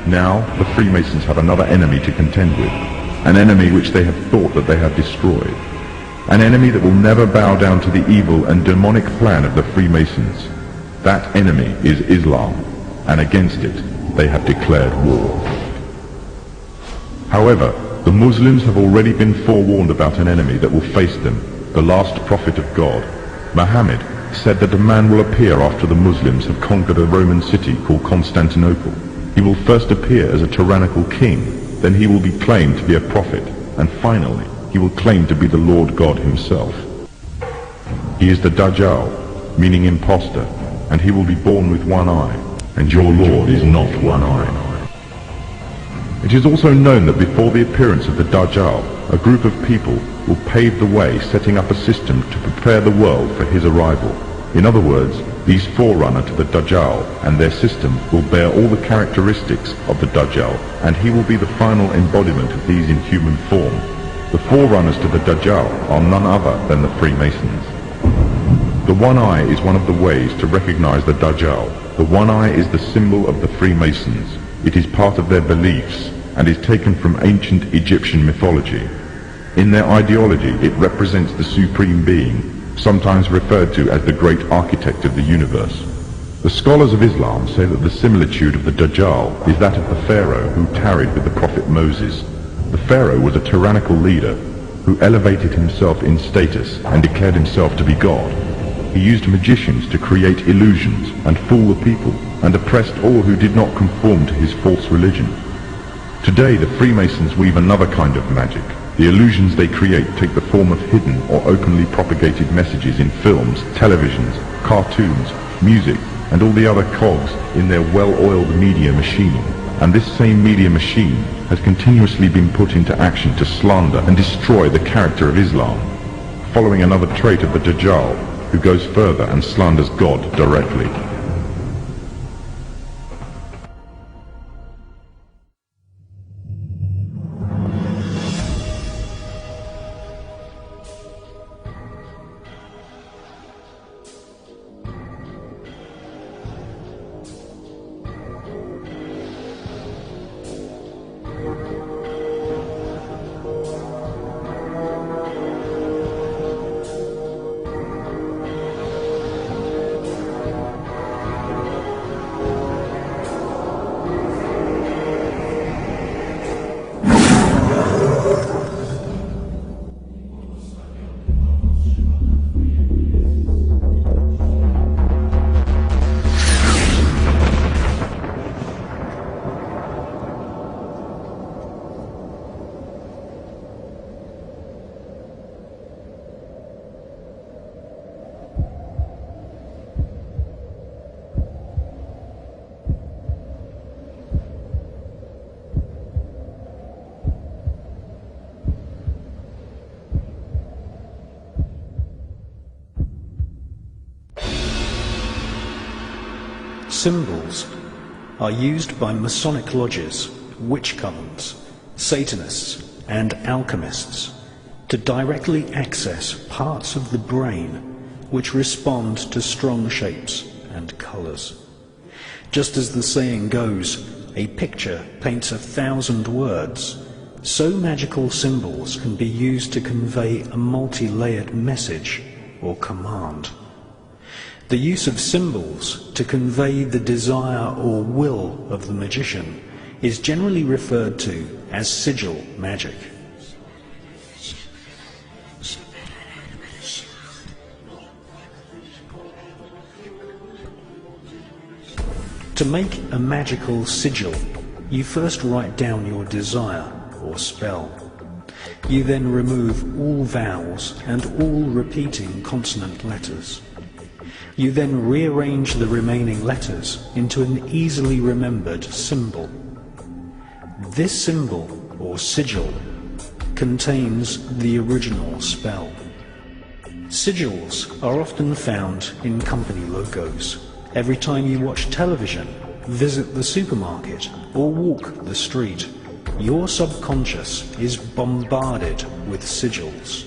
Now, the Freemasons have another enemy to contend with, an enemy which they have thought that they have destroyed, an enemy that will never bow down to the evil and demonic plan of the Freemasons. That enemy is Islam, and against it they have declared war. However, the Muslims have already been forewarned about an enemy that will face them, the last prophet of God. Muhammad said that a man will appear after the Muslims have conquered a Roman city called Constantinople. He will first appear as a tyrannical king, then he will be claimed to be a prophet, and finally he will claim to be the Lord God himself. He is the Dajjal, meaning imposter, and he will be born with one eye, and your Lord is not one eye. It is also known that before the appearance of the Dajjal, a group of people will pave the way, setting up a system to prepare the world for his arrival. In other words, these forerunner to the Dajjal and their system will bear all the characteristics of the Dajjal, and he will be the final embodiment of these in human form. The forerunners to the Dajjal are none other than the Freemasons. The one eye is one of the ways to recognize the Dajjal. The one eye is the symbol of the Freemasons. It is part of their beliefs and is taken from ancient Egyptian mythology. In their ideology, it represents the Supreme Being, sometimes referred to as the great architect of the universe. The scholars of Islam say that the similitude of the Dajjal is that of the Pharaoh who tarried with the prophet Moses. The Pharaoh was a tyrannical leader who elevated himself in status and declared himself to be God. He used magicians to create illusions and fool the people, and oppressed all who did not conform to his false religion. Today the Freemasons weave another kind of magic. The illusions they create take the form of hidden or openly propagated messages in films, televisions, cartoons, music, and all the other cogs in their well-oiled media machine. And this same media machine has continuously been put into action to slander and destroy the character of Islam, following another trait of the Dajjal, who goes further and slanders God directly. Symbols are used by Masonic lodges, witch covens, Satanists and alchemists to directly access parts of the brain which respond to strong shapes and colours. Just as the saying goes, a picture paints 1,000 words, so magical symbols can be used to convey a multi-layered message or command. The use of symbols to convey the desire or will of the magician is generally referred to as sigil magic. To make a magical sigil, you first write down your desire or spell. You then remove all vowels and all repeating consonant letters. You then rearrange the remaining letters into an easily remembered symbol. This symbol, or sigil, contains the original spell. Sigils are often found in company logos. Every time you watch television, visit the supermarket, or walk the street, your subconscious is bombarded with sigils.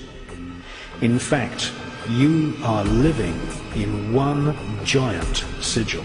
In fact, you are living in one giant sigil.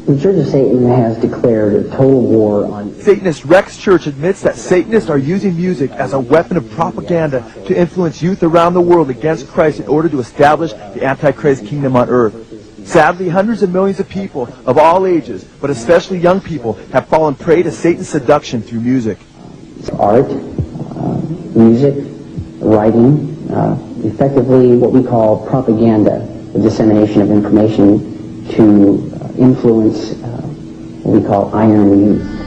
The Church of Satan has declared a total war on... Satanist Rex Church admits that Satanists are using music as a weapon of propaganda to influence youth around the world against Christ in order to establish the Antichrist kingdom on earth. Sadly, hundreds of millions of people of all ages, but especially young people, have fallen prey to Satan's seduction through music. Art, music, writing, effectively what we call propaganda, the dissemination of information to influence what we call iron youth.